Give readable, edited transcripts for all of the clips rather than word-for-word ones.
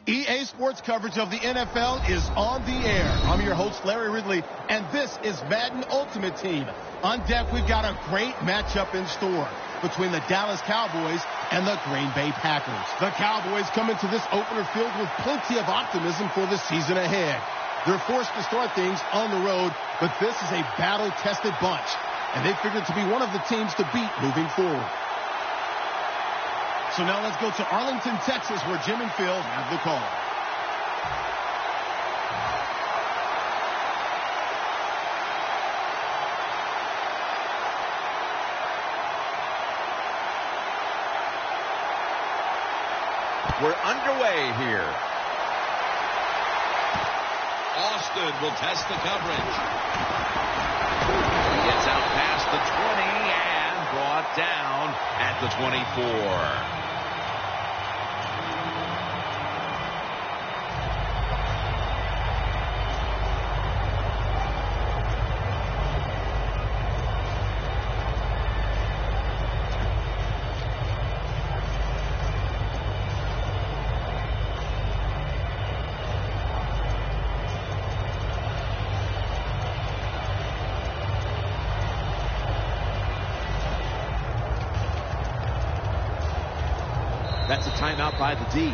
EA Sports coverage of the NFL is on the air. I'm your host, Larry Ridley, and this is Madden Ultimate Team. On deck, we've got a great matchup in store between the Dallas Cowboys and the Green Bay Packers. The Cowboys come into this opener filled with plenty of optimism for the season ahead. They're forced to start things on the road, but this is a battle-tested bunch, and they figured to be one of the teams to beat moving forward. So now let's go to Arlington, Texas, where Jim and Phil have the call. We're underway here. Austin will test the coverage. He gets out past the 20 and brought down at the 24. That's a timeout by the D.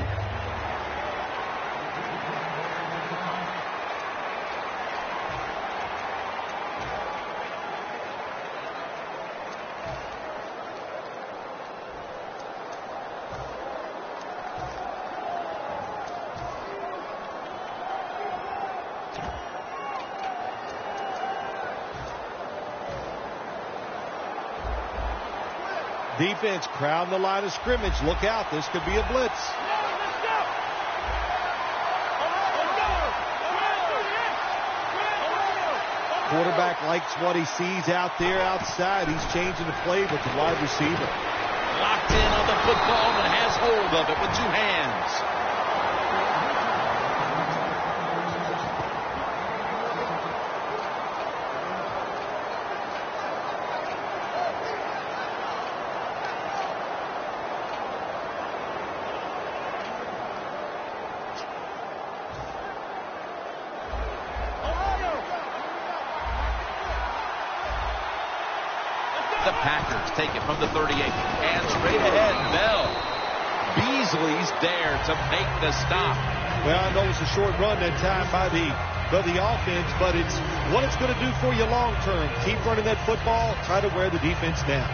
Defense crowding the line of scrimmage. Look out. This could be a blitz. Quarterback likes what he sees out there outside. He's changing the play with the wide receiver. Locked in on the football and has hold of it with two hands. The Packers take it from the 38 and straight ahead. Bell. Beasley's there to make the stop. Well, I know it's a short run that time by the offense, but it's what it's going to do for you long term. Keep running that football. Try to wear the defense down.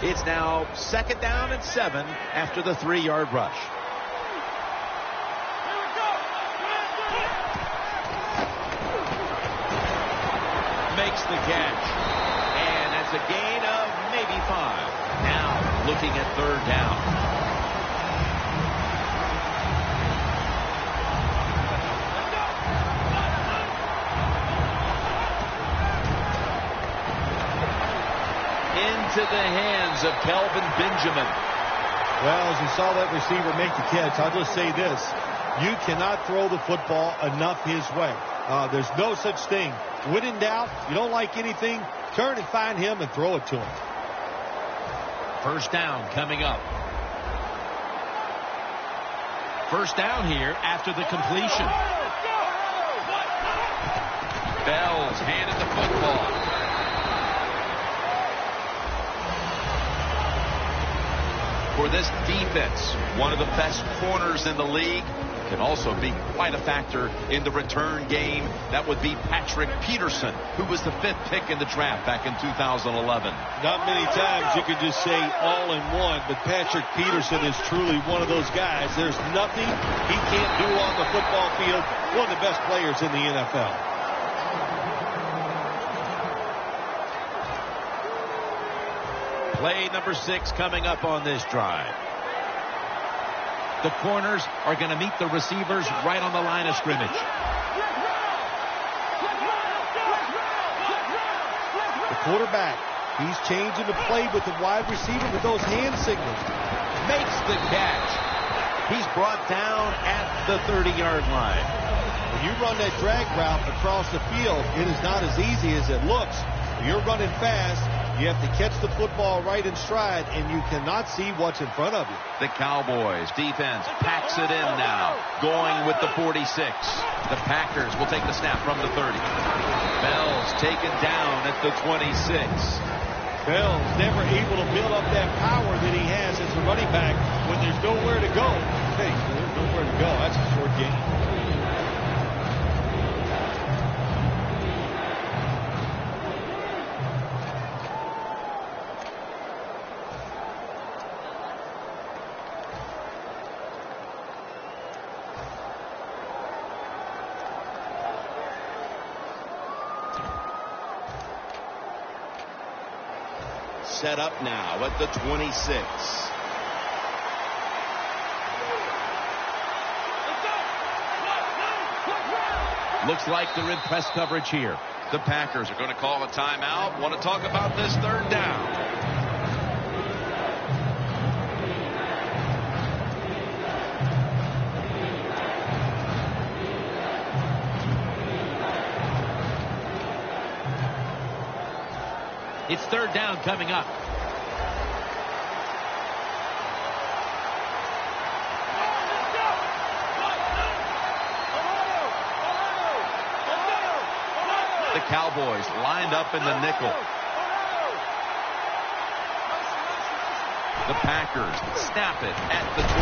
It's now 2nd down and 7 after the 3-yard rush. Makes the catch. And that's a gain of maybe 5. Now looking at 3rd down. Into the hands of Kelvin Benjamin. Well, as you saw that receiver make the catch, I'll just say this. You cannot throw the football enough his way. There's no such thing. When in doubt, you don't like anything, turn and find him and throw it to him. 1st down coming up. 1st down here after the completion. Bell's handed the football. For this defense, one of the best corners in the league, can also be quite a factor in the return game. That would be Patrick Peterson, who was the 5th pick in the draft back in 2011. Not many times you can just say all in one, but Patrick Peterson is truly one of those guys. There's nothing he can't do on the football field. One of the best players in the NFL. Play number 6 coming up on this drive. The corners are going to meet the receivers right on the line of scrimmage. The quarterback, he's changing the play with the wide receiver with those hand signals. Makes the catch. He's brought down at the 30-yard line. When you run that drag route across the field, it is not as easy as it looks. You're running fast. You have to catch the football right in stride, and you cannot see what's in front of you. The Cowboys defense packs it in now, going with the 46. The Packers will take the snap from the 30. Bell's taken down at the 26. Bell's never able to build up that power that he has as a running back when there's nowhere to go. Hey, there's nowhere to go. That's a short game. Set up now at the 26. Looks like they're in press coverage here. The Packers are going to call a timeout. Want to talk about this third down. It's third down coming up. The Cowboys lined up in the nickel. The Packers snap it at the 26.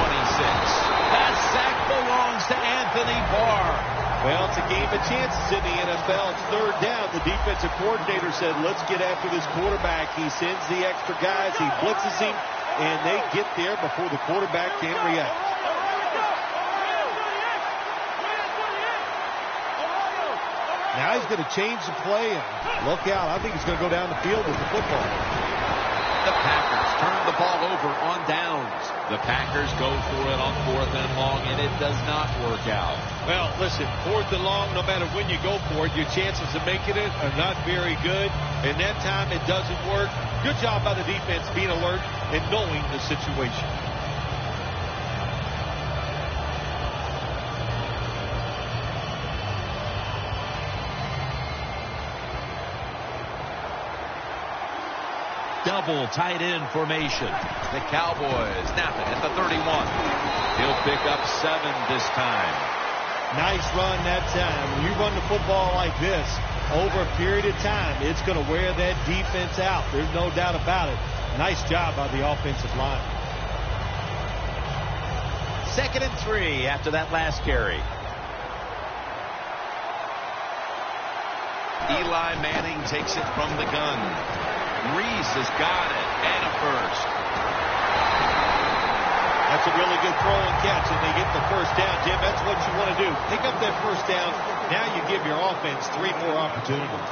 That sack belongs to Anthony Barr. Well, it's a game of chances in the NFL. It's third down. The defensive coordinator said, let's get after this quarterback. He sends the extra guys. He blitzes him, and they get there before the quarterback can react. Now he's going to change the play, and look out. I think he's going to go down the field with the football. The Packers turn the ball over on downs. The Packers go for it on 4th and long, and it does not work out. Well, listen, 4th and long, no matter when you go for it, your chances of making it are not very good. And that time it doesn't work. Good job by the defense being alert and knowing the situation. Double tight end formation. The Cowboys snap it at the 31. He'll pick up 7 this time. Nice run that time. When you run the football like this over a period of time, it's going to wear that defense out. There's no doubt about it. Nice job by the offensive line. 2nd and 3 after that last carry. Eli Manning takes it from the gun. Reese has got it, and a first. That's a really good throw and catch, and they get the first down. Jim, that's what you want to do. Pick up that first down. Now you give your offense 3 more opportunities.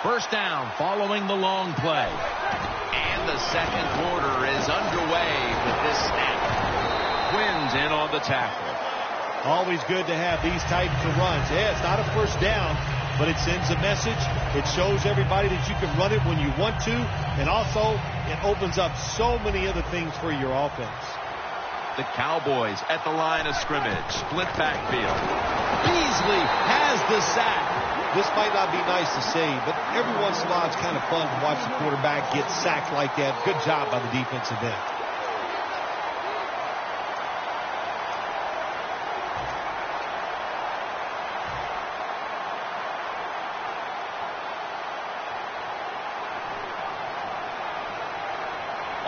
First down following the long play. And the second quarter is underway with this snap. Quinn's in on the tackle. Always good to have these types of runs. Yeah, it's not a first down, but it sends a message. It shows everybody that you can run it when you want to, and also it opens up so many other things for your offense. The Cowboys at the line of scrimmage. Split backfield. Beasley has the sack. This might not be nice to say, but every once in a while it's kind of fun to watch the quarterback get sacked like that. Good job by the defensive end.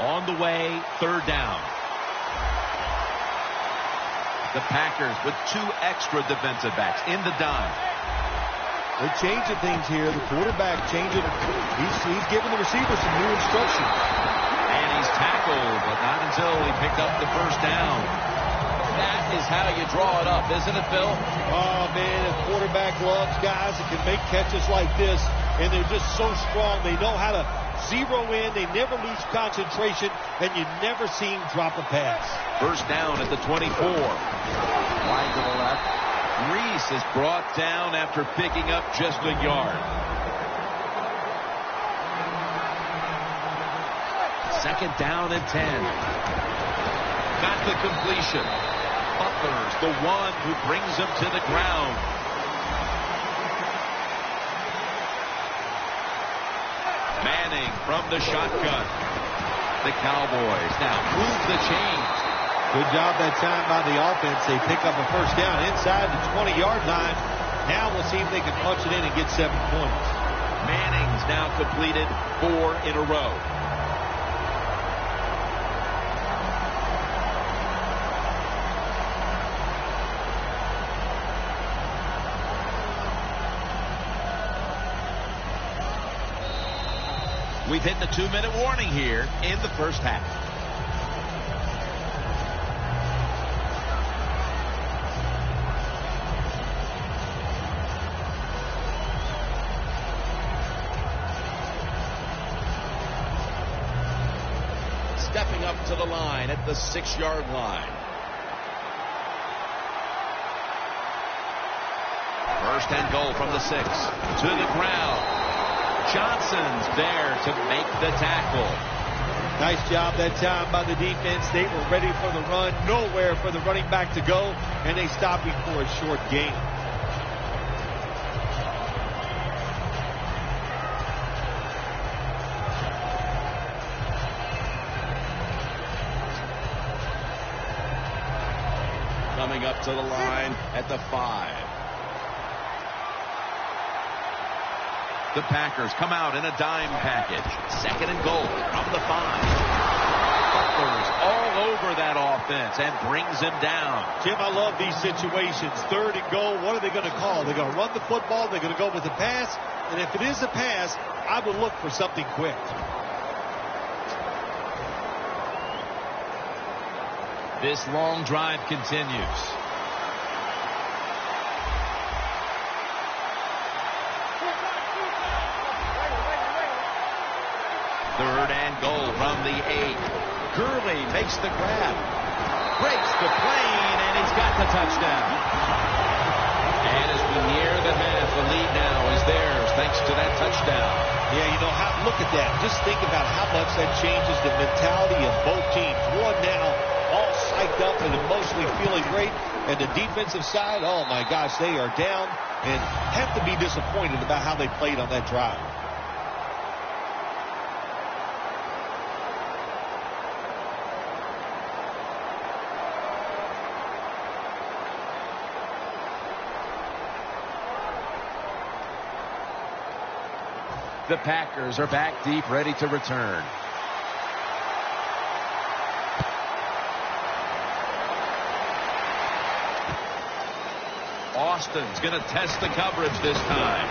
On the way, third down. The Packers with 2 extra defensive backs in the dime. They're changing things here. The quarterback changing. He's giving the receiver some new instructions. And he's tackled, but not until he picked up the first down. That is how you draw it up, isn't it, Phil? Oh, man, the quarterback loves guys that can make catches like this, and they're just so strong. They know how to zero in. They never lose concentration, and you never see him drop a pass. First down at the 24. Wide to the left. Reese is brought down after picking up just a yard. Second down and 10. Got the completion. Butler's the one who brings him to the ground. Manning from the shotgun. The Cowboys now move the chains. Good job that time by the offense. They pick up a first down inside the 20-yard line. Now we'll see if they can punch it in and get 7 points. Manning's now completed 4 in a row. We've hit the 2-minute warning here in the first half. Stepping up to the line at the 6-yard line. First and goal from the 6. To the ground. Johnson's there to make the tackle. Nice job that time by the defense. They were ready for the run. Nowhere for the running back to go. And they stopped before a short gain. Coming up to the line at the 5. The Packers come out in a dime package. Second and goal from the 5. Butler's all over that offense and brings him down. Jim, I love these situations. Third and goal. What are they going to call? They're going to run the football. They're going to go with a pass. And if it is a pass, I would look for something quick. This long drive continues. Third and goal from the 8. Gurley makes the grab. Breaks the plane, and he's got the touchdown. And as we near the half, the lead now is theirs thanks to that touchdown. Yeah, look at that. Just think about how much that changes the mentality of both teams. One now all psyched up and emotionally feeling great. And the defensive side, oh my gosh, they are down and have to be disappointed about how they played on that drive. The Packers are back deep, ready to return. Austin's going to test the coverage this time.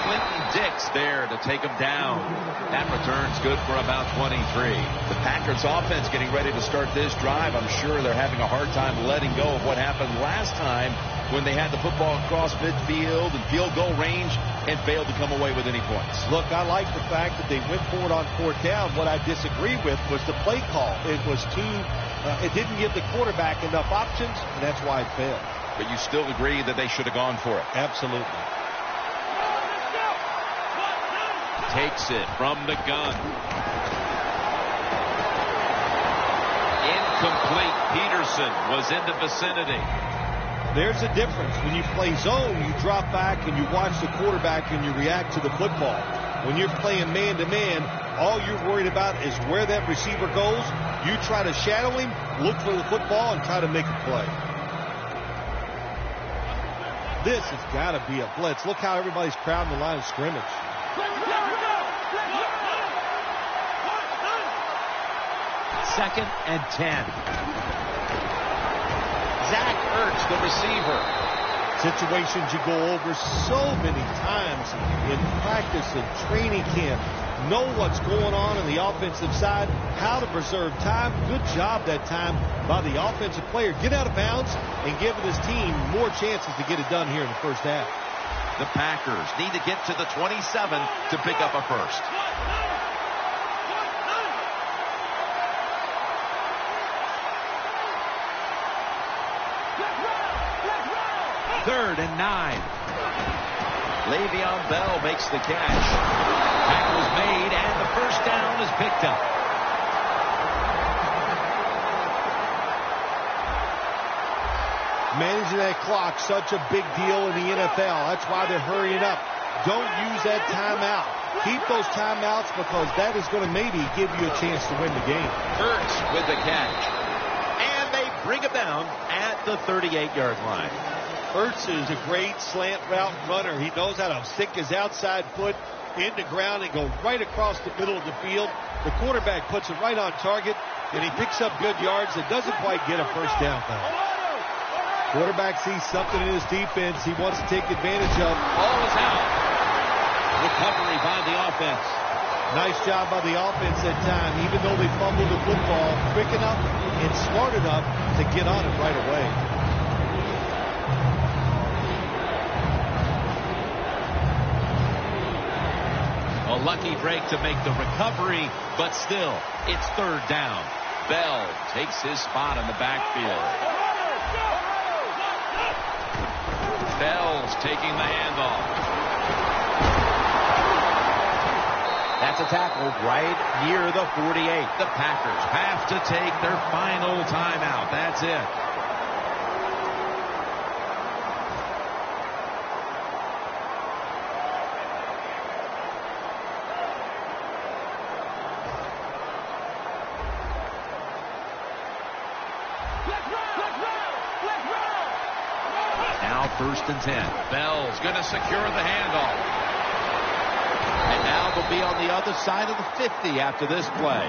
Clinton Dix there to take him down. That return's good for about 23. The Packers offense getting ready to start this drive. I'm sure they're having a hard time letting go of what happened last time when they had the football across midfield and field goal range and failed to come away with any points. Look, I like the fact that they went for it on 4th down. What I disagree with was the play call. It was it didn't give the quarterback enough options, and that's why it failed. But you still agree that they should have gone for it? Absolutely. Takes it from the gun. Incomplete. Peterson was in the vicinity. There's a difference. When you play zone, you drop back and you watch the quarterback and you react to the football. When you're playing man-to-man, all you're worried about is where that receiver goes. You try to shadow him, look for the football, and try to make a play. This has got to be a blitz. Look how everybody's crowding the line of scrimmage. Second and 10. Zach Ertz, the receiver. Situations you go over so many times in practice and training camp. Know what's going on the offensive side, how to preserve time. Good job that time by the offensive player. Get out of bounds and give this team more chances to get it done here in the first half. The Packers need to get to the 27 to pick up a first. Third and 9. Le'Veon Bell makes the catch. Tackle is made, and the first down is picked up. Managing that clock, such a big deal in the NFL. That's why they're hurrying up. Don't use that timeout. Keep those timeouts because that is going to maybe give you a chance to win the game. Hurts with the catch. And they bring him down at the 38-yard line. Hurts is a great slant route runner. He knows how to stick his outside foot in the ground and go right across the middle of the field. The quarterback puts it right on target, and he picks up good yards and doesn't quite get a first down though. Quarterback sees something in his defense he wants to take advantage of. Ball is out. Recovery by the offense. Nice job by the offense that time, even though they fumbled the football quick enough and smart enough to get on it right away. A lucky break to make the recovery, but still, it's third down. Bell takes his spot in the backfield. Bell's taking the handoff. That's a tackle right near the 48. The Packers have to take their final timeout. That's it. First and 10. Bell's going to secure the handoff. And now they'll be on the other side of the 50 after this play.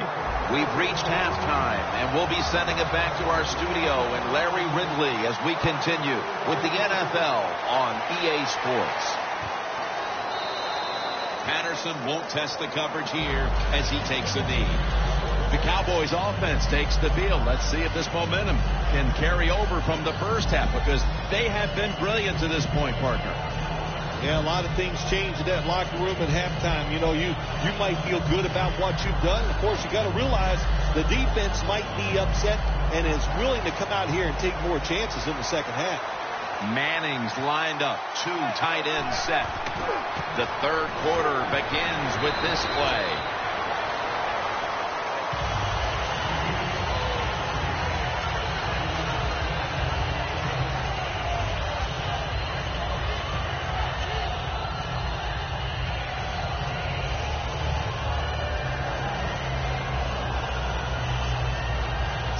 We've reached halftime, and we'll be sending it back to our studio and Larry Ridley as we continue with the NFL on EA Sports. Patterson won't test the coverage here as he takes a knee. The Cowboys offense takes the field. Let's see if this momentum can carry over from the first half because they have been brilliant to this point, partner. Yeah, a lot of things change in that locker room at halftime. You know, you might feel good about what you've done. Of course, you got to realize the defense might be upset and is willing to come out here and take more chances in the second half. Manning's lined up, two tight ends set. The third quarter begins with this play.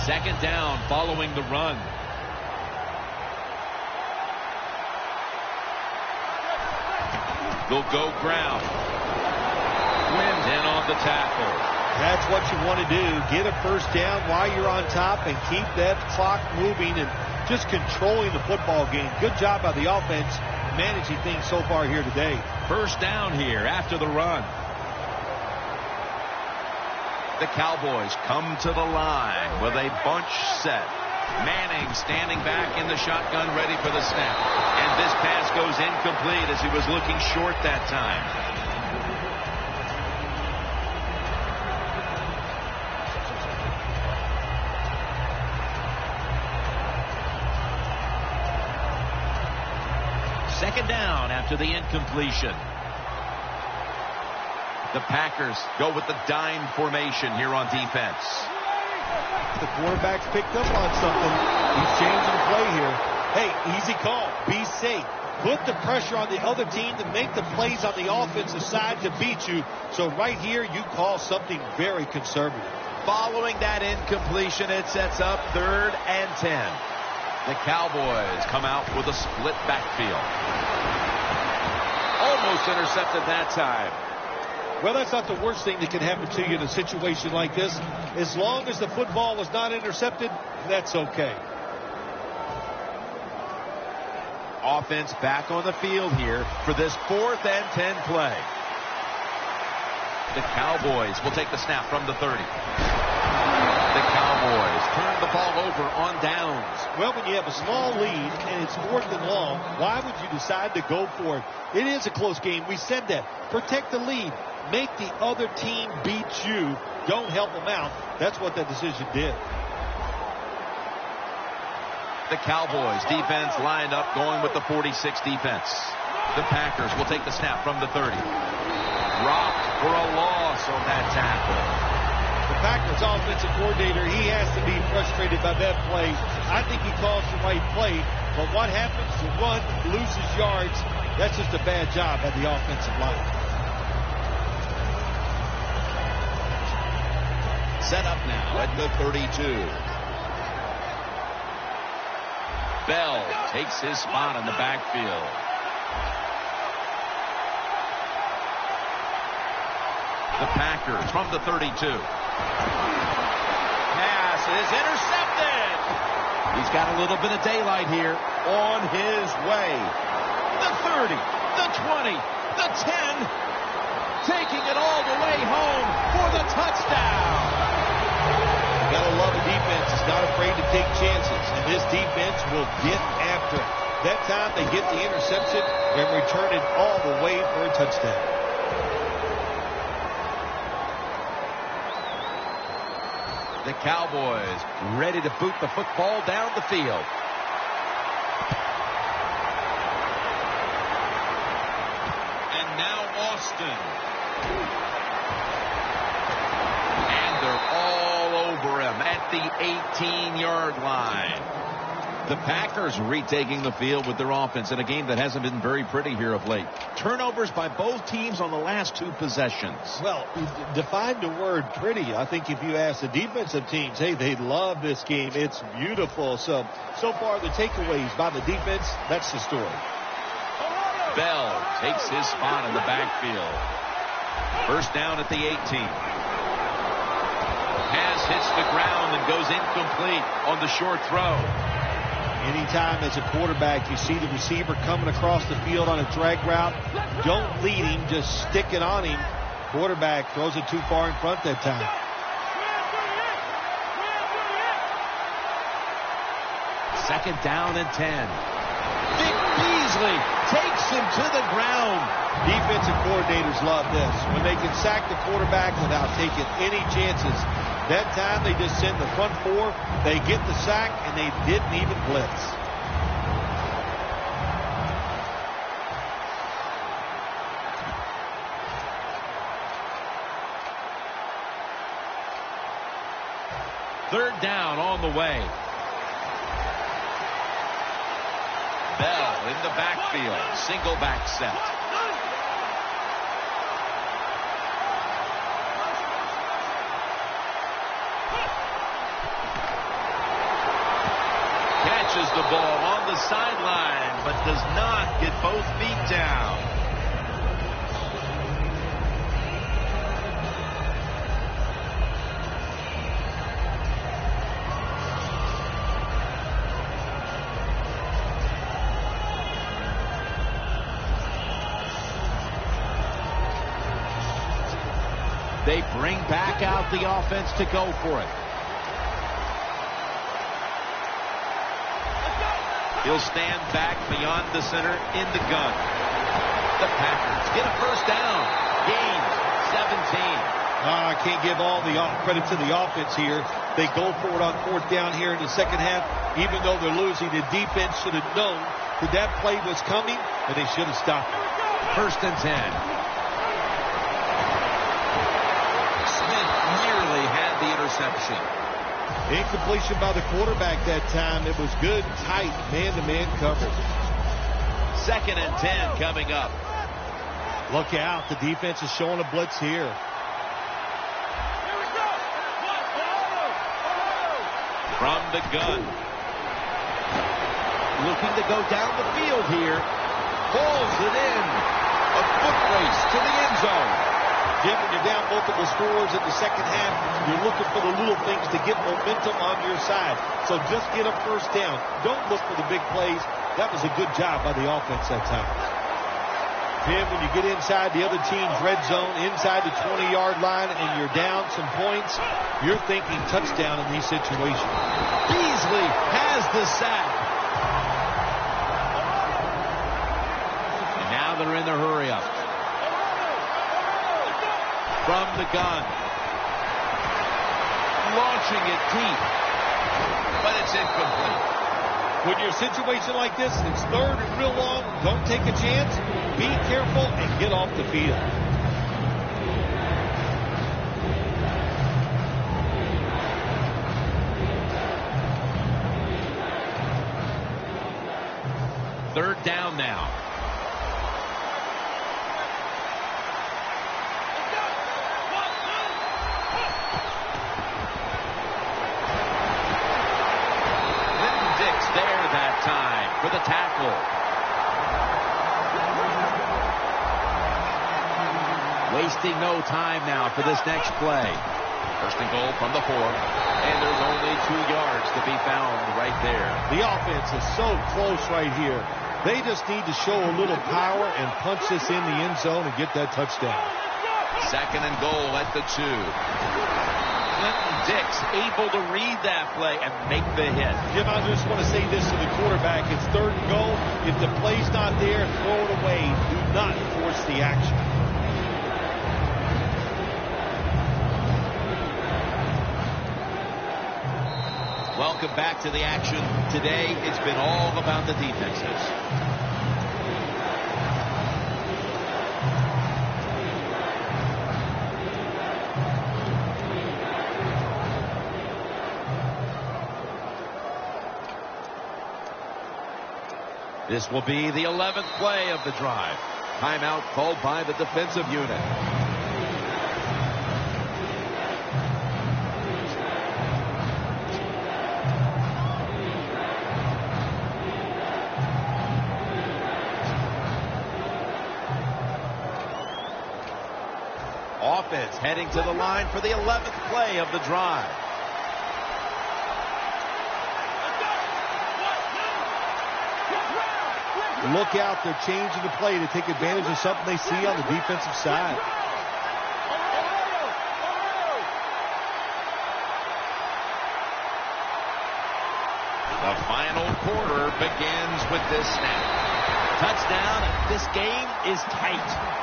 Second down following the run. They'll go ground. Wind in on the tackle. That's what you want to do. Get a first down while you're on top and keep that clock moving and just controlling the football game. Good job by the offense managing things so far here today. First down here after the run. The Cowboys come to the line with a bunch set. Manning standing back in the shotgun ready for the snap. And this pass goes incomplete as he was looking short that time. Second down after the incompletion. The Packers go with the dime formation here on defense. The quarterback's picked up on something. He's changing the play here. Hey, easy call. Be safe. Put the pressure on the other team to make the plays on the offensive side to beat you. So right here, you call something very conservative. Following that incompletion, it sets up 3rd and 10. The Cowboys come out with a split backfield. Almost intercepted that time. Well, that's not the worst thing that can happen to you in a situation like this. As long as the football is not intercepted, that's okay. Offense back on the field here for this 4th and 10 play. The Cowboys will take the snap from the 30. The Cowboys turn the ball over on downs. Well, when you have a small lead and it's 4th and long, why would you decide to go for it? It is a close game. We said that. Protect the lead. Make the other team beat you. Don't help them out. That's what that decision did. The Cowboys defense lined up going with the 46 defense. The Packers will take the snap from the 30. Dropped for a loss on that tackle. The Packers offensive coordinator, he has to be frustrated by that play. I think he calls the right play, but what happens to run, loses yards, that's just a bad job by the offensive line. Set up now at the 32. Bell takes his spot in the backfield. The Packers from the 32. Pass is intercepted. He's got a little bit of daylight here on his way. The 30, the 20, the 10. Taking it all the way home for the touchdown. You gotta love a defense that's not afraid to take chances, and this defense will get after it. That time they get the interception and return it all the way for a touchdown. The Cowboys ready to boot the football down the field. And now Austin. And they're all over him at the 18-yard line. The Packers retaking the field with their offense in a game that hasn't been very pretty here of late. Turnovers by both teams on the last two possessions. Well, define the word pretty. I think if you ask the defensive teams, hey, they love this game. It's beautiful. So far the takeaways by the defense, that's the story. Bell takes his spot in the backfield. First down at the 18. Pass hits the ground and goes incomplete on the short throw. Anytime as a quarterback you see the receiver coming across the field on a drag route, don't lead him, just stick it on him. Quarterback throws it too far in front that time. Second down and 10. Vic Beasley takes him to the ground. Defensive coordinators love this. When they can sack the quarterback without taking any chances. That time they just send the front four, they get the sack, and they didn't even blitz. Third down on the way. Bell in the backfield, single back set. Catches the ball on the sideline, but does not get both feet down. They bring back out the offense to go for it. He'll stand back beyond the center in the gun. The Packers get a first down. Gain 17. I can't give all the credit to the offense here. They go for it on fourth down here in the second half. Even though they're losing, the defense should have known that that play was coming, and they should have stopped it. First and 10. Smith nearly had the interception. Incompletion by the quarterback that time. It was good, tight, man-to-man coverage. Second and 10 coming up. Look out. The defense is showing a blitz here. From the gun. Looking to go down the field here. Pulls it in. A foot race to the end zone. Jim, when you're down multiple scores in the second half, you're looking for the little things to get momentum on your side. So just get a first down. Don't look for the big plays. That was a good job by the offense that time. Jim, when you get inside the other team's red zone, inside the 20-yard line, and you're down some points, you're thinking touchdown in these situations. Beasley has the sack. And now they're in the hurry-up. From the gun. Launching it deep. But it's incomplete. When you're in a situation like this, it's third and real long, don't take a chance, be careful, and get off the field. Third down now. There that time for the tackle. Wasting no time now for this next play. First and goal from the 4. And there's only 2 yards to be found right there. The offense is so close right here. They just need to show a little power and punch this in the end zone and get that touchdown. Second and goal at the 2. Dix able to read that play and make the hit. Jim, I just want to say this to the quarterback. It's third and goal. If the play's not there, throw it away. Do not force the action. Welcome back to the action. Today, it's been all about the defenses. This will be the 11th play of the drive. Timeout called by the defensive unit. Offense heading to the line for the 11th play of the drive. Look out, they're changing the play to take advantage of something they see on the defensive side. The final quarter begins with this snap. Touchdown. This game is tight.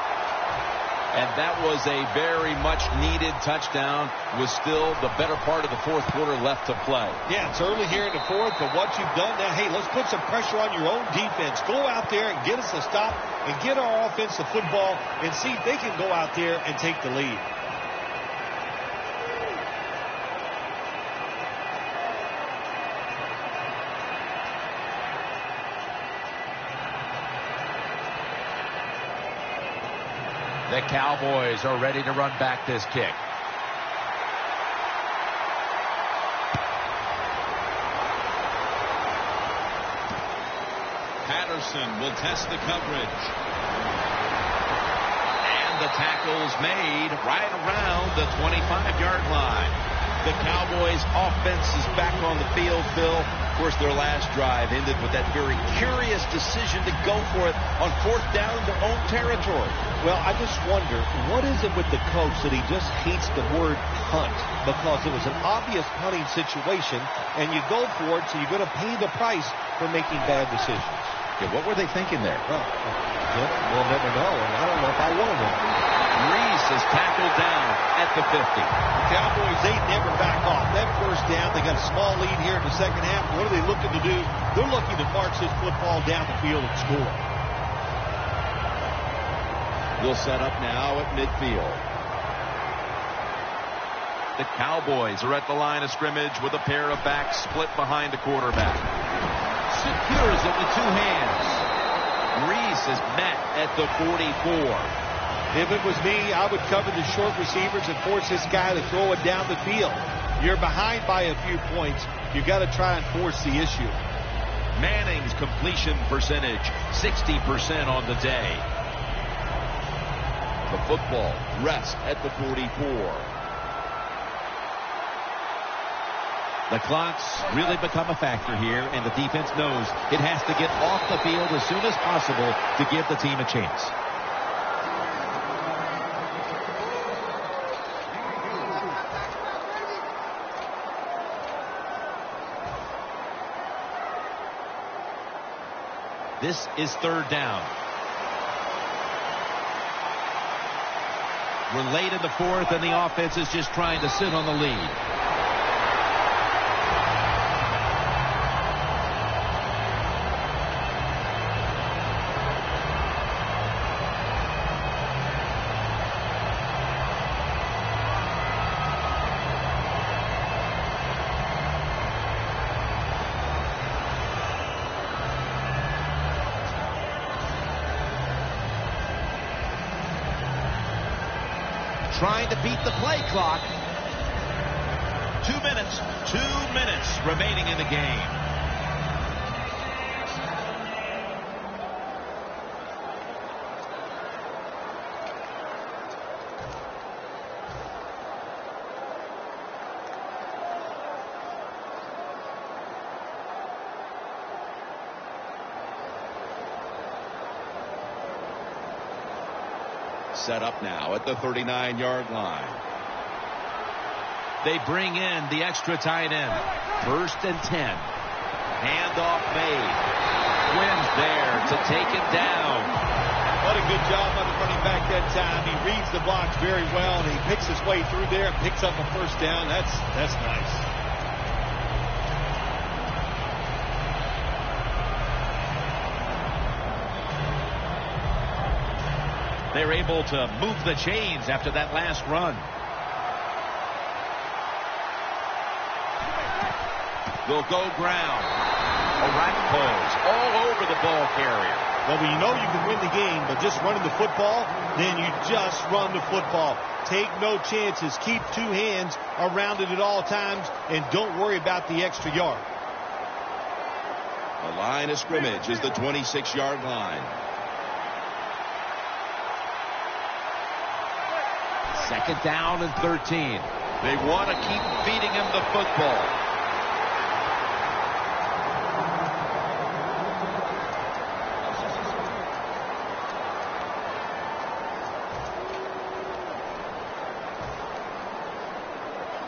And that was a very much needed touchdown with still the better part of the 4th quarter left to play. Yeah, it's early here in the 4th, but what you've done now, hey, let's put some pressure on your own defense. Go out there and get us a stop and get our offense the football and see if they can go out there and take the lead. The Cowboys are ready to run back this kick. Patterson will test the coverage. And the tackle's made right around the 25-yard line. The Cowboys' offense is back on the field, Phil. Of course, their last drive ended with that very curious decision to go for it on 4th down in their own territory. Well, I just wonder, what is it with the coach that he just hates the word punt? Because it was an obvious punting situation, and you go for it, so you're going to pay the price for making bad decisions. Yeah, what were they thinking there? Well, we'll never know, and I don't know if I want to know. Reese is tackled down at the 50. The Cowboys, they never back off. That first down, they got a small lead here in the second half. What are they looking to do? They're looking to march this football down the field and score. Will set up now at midfield. The Cowboys are at the line of scrimmage with a pair of backs split behind the quarterback. Secures it with 2 hands. Reese is met at the 44. If it was me, I would cover the short receivers and force this guy to throw it down the field. You're behind by a few points. You've got to try and force the issue. Manning's completion percentage, 60% on the day. The football rests at the 44. The clock's really become a factor here, and the defense knows it has to get off the field as soon as possible to give the team a chance. This is 3rd down. We're late in the 4th, and the offense is just trying to sit on the lead. trying to beat the play clock. 2 minutes remaining in the game. Set up now at the 39-yard line. They bring in the extra tight end. 1st and 10. Handoff made. Wins there to take it down. What a good job by the running back that time. He reads the blocks very well, and he picks his way through there and picks up a 1st down. That's nice. They're able to move the chains after that last run. Will go ground. Arapahoe's all over the ball carrier. Well, when you know you can win the game, but just running the football, then you just run the football. Take no chances. Keep 2 hands around it at all times, and don't worry about the extra yard. The line of scrimmage is the 26-yard line. 2nd down and 13. They want to keep feeding him the football.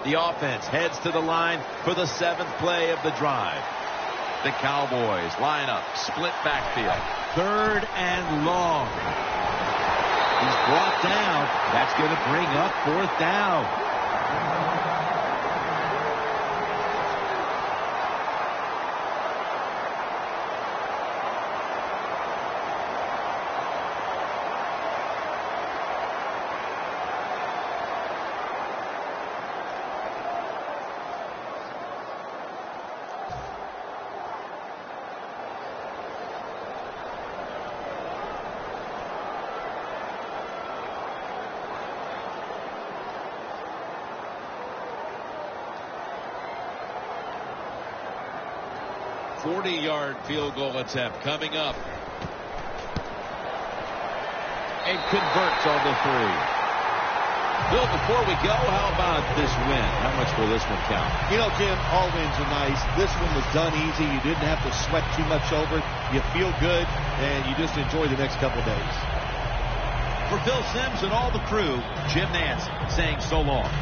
The offense heads to the line for the 7th play of the drive. The Cowboys line up, split backfield. 3rd and long. He's brought down. That's going to bring up 4th down. .40-yard field goal attempt coming up. And converts on the 3. Bill, before we go, how about this win? How much will this one count? You know, Tim, all wins are nice. This one was done easy. You didn't have to sweat too much over it. You feel good, and you just enjoy the next couple days. For Bill Sims and all the crew, Jim Nance saying so long.